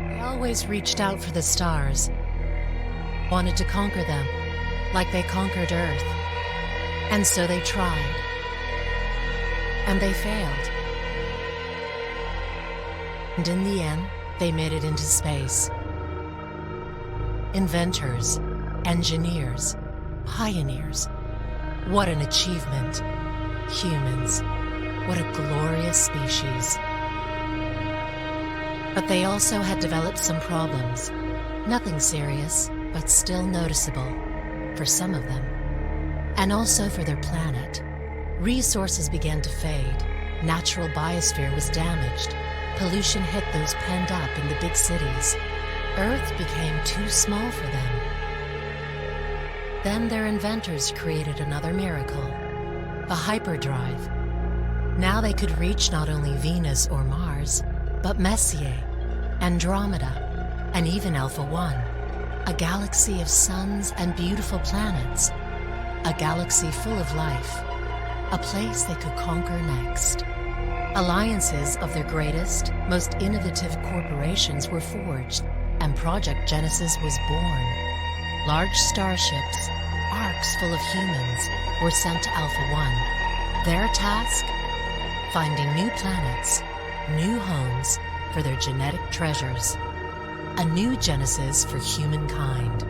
They always reached out for the stars, wanted to conquer them, like they conquered Earth. And so they tried. And they failed. And in the end, they made it into space. Inventors, engineers, pioneers. What an achievement. Humans, what a glorious species. But they also had developed some problems. Nothing serious, but still noticeable for some of them. And also for their planet. Resources began to fade. Natural biosphere was damaged. Pollution hit those penned up in the big cities. Earth became too small for them. Then their inventors created another miracle, a hyperdrive. Now they could reach not only Venus or Mars, but Messier, Andromeda, and even Alpha 1, a galaxy of suns and beautiful planets, a galaxy full of life, a place they could conquer next. Alliances of their greatest, most innovative corporations were forged, and Project Genesis was born. Large starships, arcs full of humans, were sent to Alpha 1. Their task? Finding new planets, new homes for their genetic treasures. A new Genesis for humankind.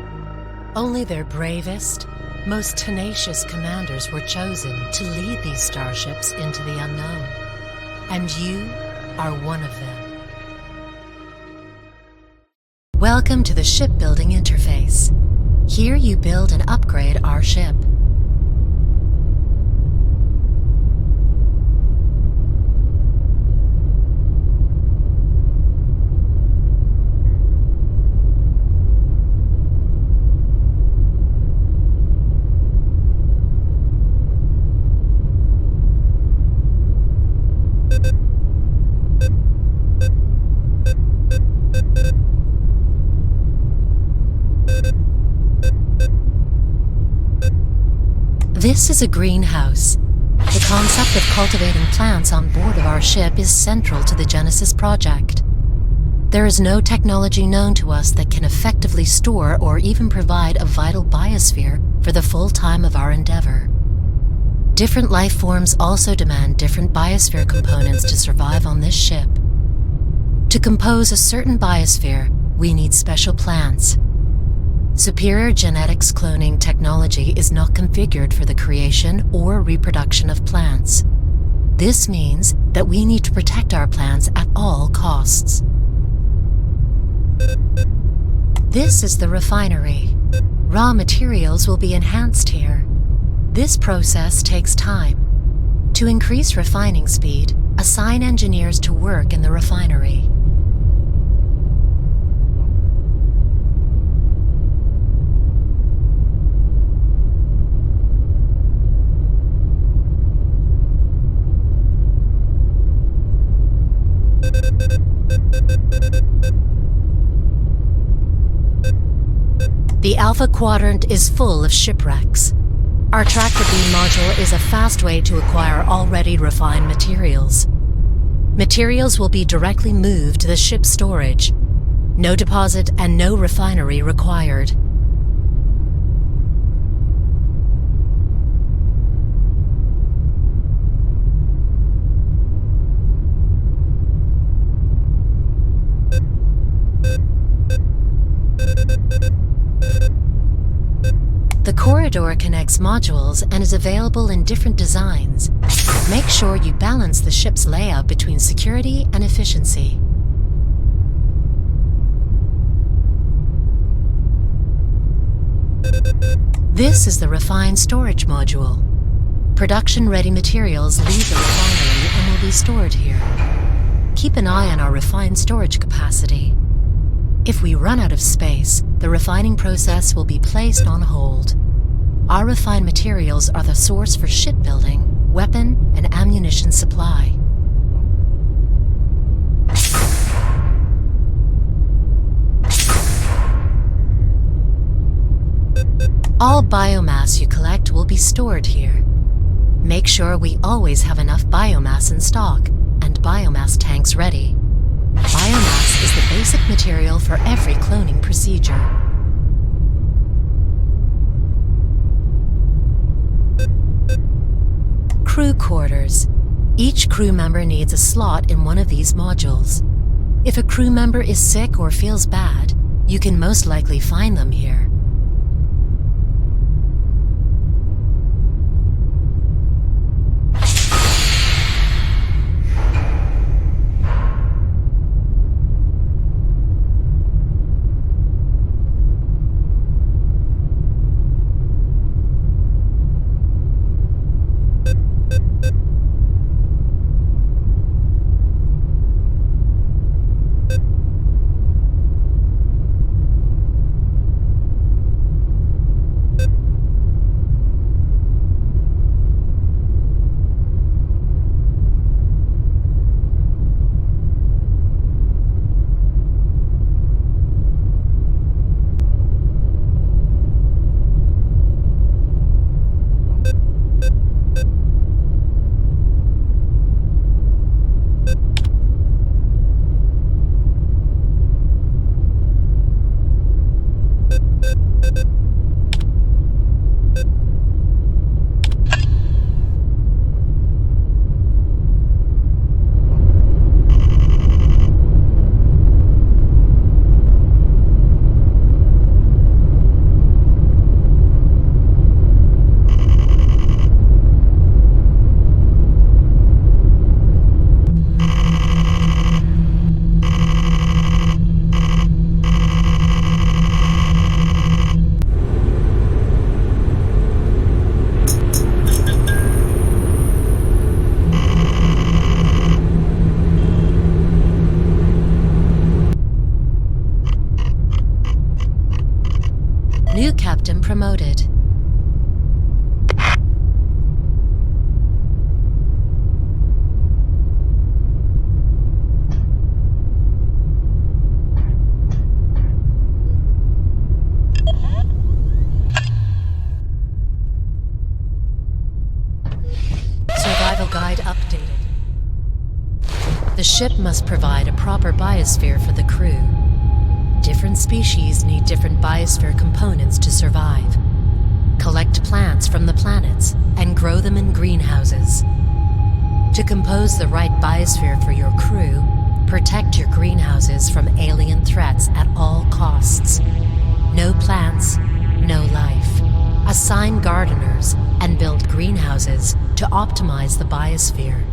Only their bravest, most tenacious commanders were chosen to lead these starships into the unknown. And you are one of them. Welcome to the shipbuilding interface. Here you build and upgrade our ship. This is a greenhouse. The concept of cultivating plants on board of our ship is central to the Genesis project. There is no technology known to us that can effectively store or even provide a vital biosphere for the full time of our endeavor. Different life forms also demand different biosphere components to survive on this ship. To compose a certain biosphere, we need special plants. Superior genetics cloning technology is not configured for the creation or reproduction of plants. This means that we need to protect our plants at all costs. This is the refinery. Raw materials will be enhanced here. This process takes time. To increase refining speed, assign engineers to work in the refinery. The Alpha Quadrant is full of shipwrecks. Our tractor beam module is a fast way to acquire already refined materials. Materials will be directly moved to the ship's storage. No deposit and no refinery required. corridor connects modules and is available in different designs. Make sure you balance the ship's layout between security and efficiency. This is the refined storage module. Production-ready materials leave the refinery and will be stored here. Keep an eye on our refined storage capacity. If we run out of space, the refining process will be placed on hold. Our refined materials are the source for shipbuilding, weapon, and ammunition supply. All biomass you collect will be stored here. Make sure we always have enough biomass in stock and biomass tanks ready. Biomass is the basic material for every cloning procedure. Crew quarters. Each crew member needs a slot in one of these modules. If a crew member is sick or feels bad, you can most likely find them here. New captain promoted. Survival guide updated. The ship must provide a proper biosphere for the crew. Different species need different biosphere components to survive. Collect plants from the planets and grow them in greenhouses. To compose the right biosphere for your crew, protect your greenhouses from alien threats at all costs. No plants, no life. Assign gardeners and build greenhouses to optimize the biosphere.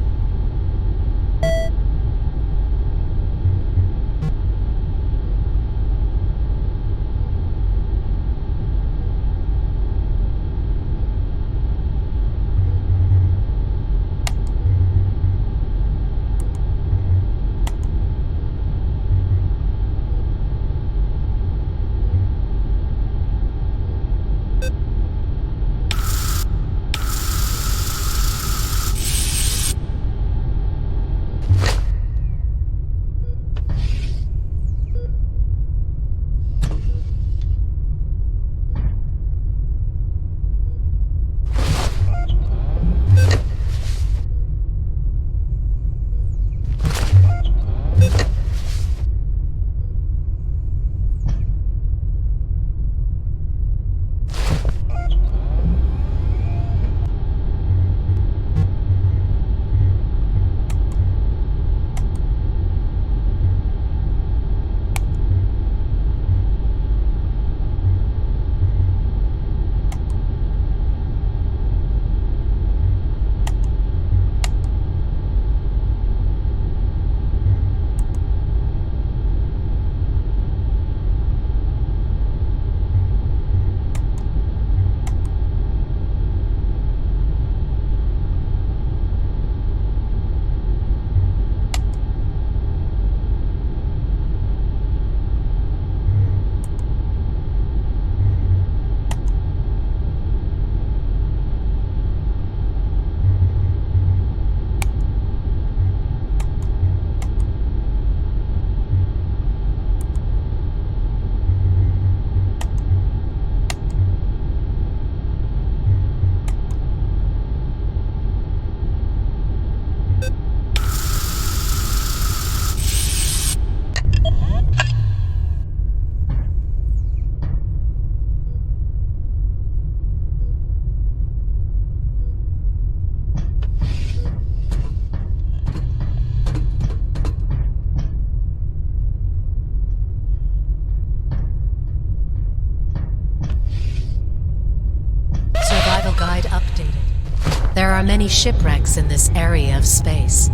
There are many shipwrecks in this area of space.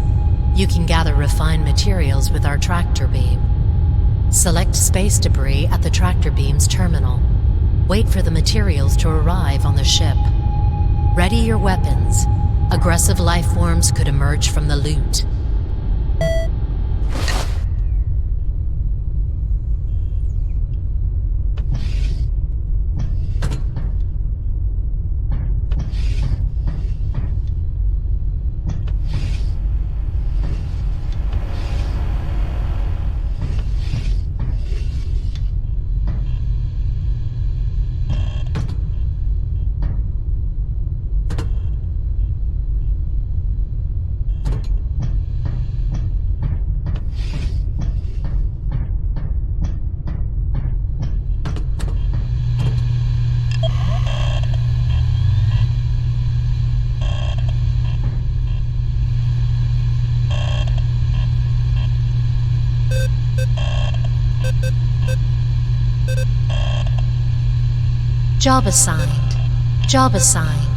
You can gather refined materials with our tractor beam. Select space debris at the tractor beam's terminal. Wait for the materials to arrive on the ship. Ready your weapons. Aggressive life forms could emerge from the loot. Job assigned. Job assigned.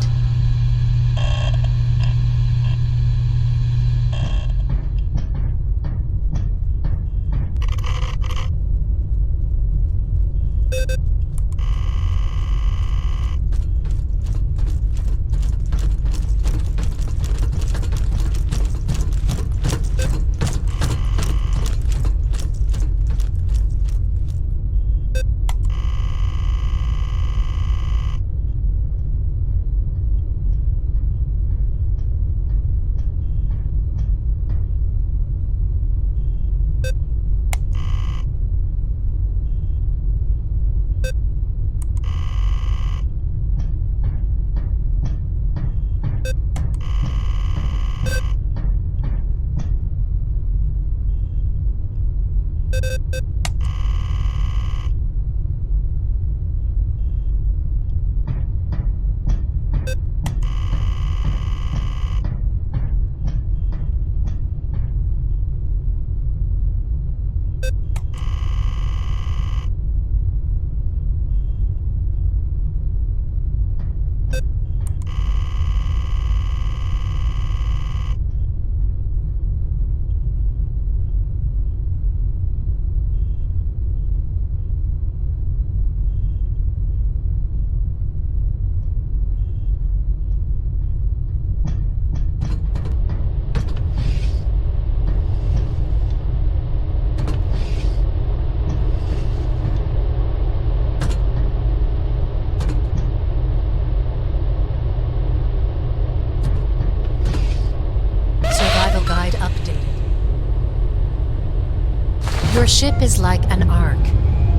Your ship is like an ark,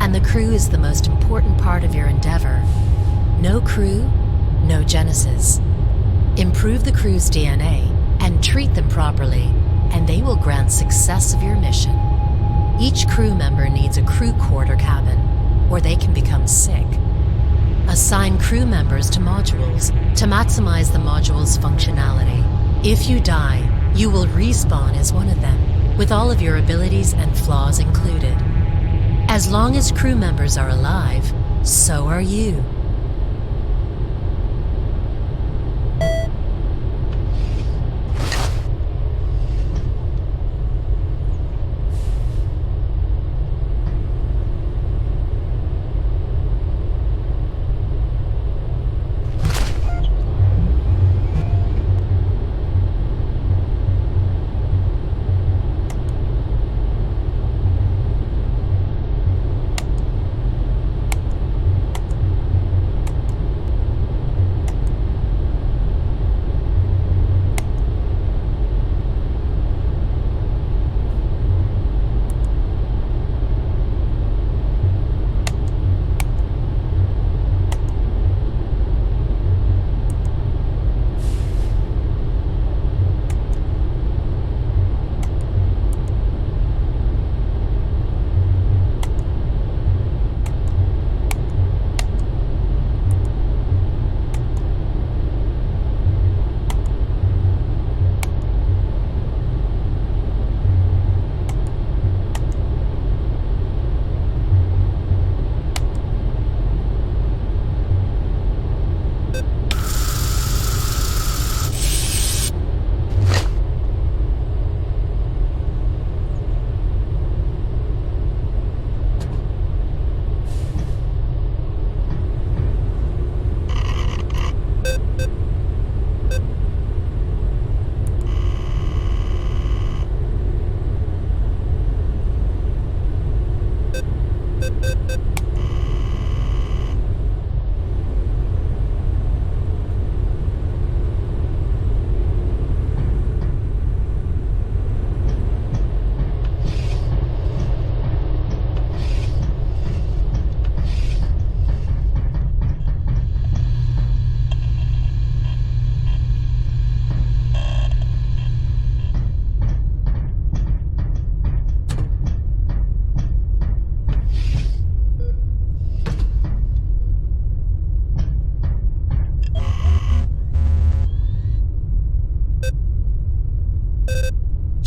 and the crew is the most important part of your endeavor. No crew, no Genesis. Improve the crew's DNA and treat them properly, and they will grant success of your mission. Each crew member needs a crew quarter cabin, or they can become sick. Assign crew members to modules to maximize the module's functionality. If you die, you will respawn as one of them, with all of your abilities and flaws included. As long as crew members are alive, so are you.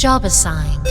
Job assigned.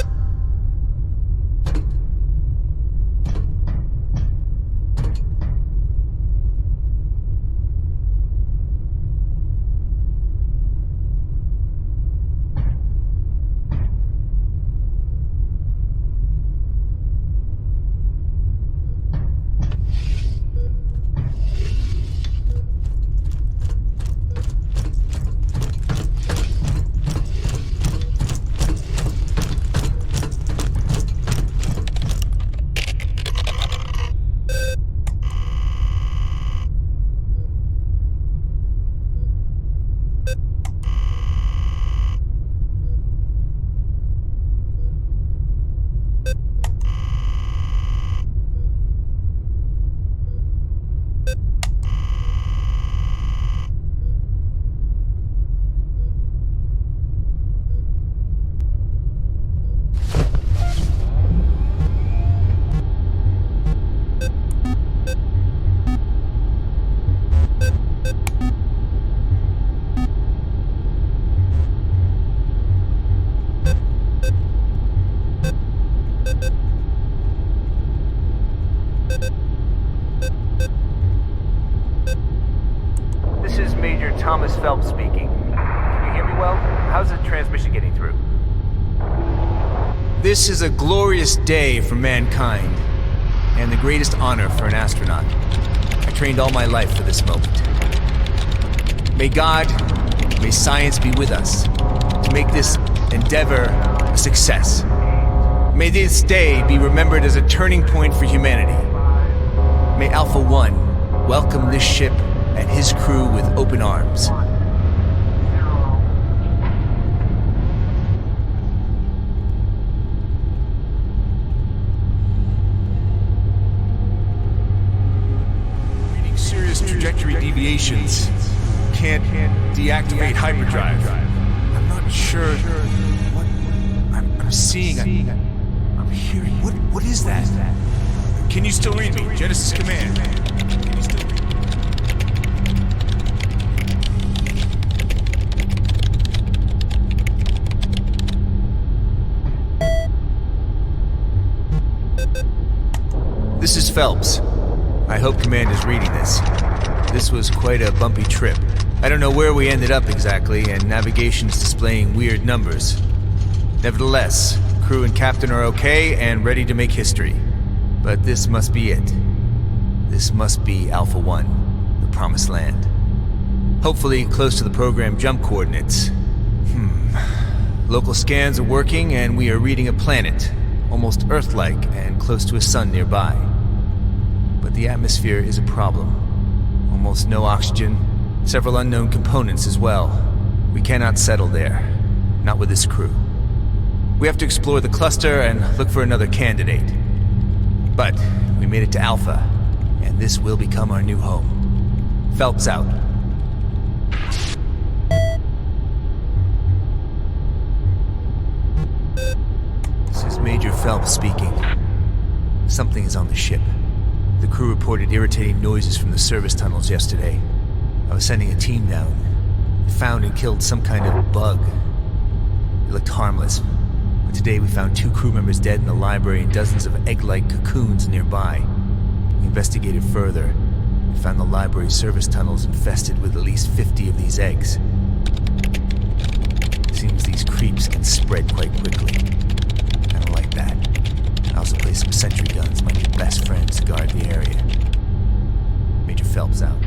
This is Major Thomas Phelps speaking. Can you hear me well? How's the transmission getting through? This is a glorious day for mankind, and the greatest honor for an astronaut. I trained all my life for this moment. May God, may science be with us to make this endeavor a success. May this day be remembered as a turning point for humanity. May Alpha One welcome this ship and his crew with open arms. Reading serious trajectory deviations. Can't deactivate hyperdrive. I'm not sure what I'm seeing. I'm hearing. What is that? Can you still read me? Genesis command. Can you still read me? This is Phelps. I hope Command is reading this. This was quite a bumpy trip. I don't know where we ended up exactly, and navigation's displaying weird numbers. Nevertheless, crew and captain are okay and ready to make history. But this must be it. This must be Alpha One, the promised land. Hopefully close to the program jump coordinates. Local scans are working and we are reading a planet, almost Earth-like and close to a sun nearby. But the atmosphere is a problem. Almost no oxygen, several unknown components as well. We cannot settle there, not with this crew. We have to explore the cluster and look for another candidate. But we made it to Alpha, and this will become our new home. Phelps out. This is Major Phelps speaking. Something is on the ship. The crew reported irritating noises from the service tunnels yesterday. I was sending a team down. They found and killed some kind of bug. It looked harmless. But today we found 2 crew members dead in the library and dozens of egg-like cocoons nearby. We investigated further. We found the library service tunnels infested with at least 50 of these eggs. Seems these creeps can spread quite quickly. I don't like that. I also placed some sentry guns, my new best friends, to guard the area. Major Phelps out.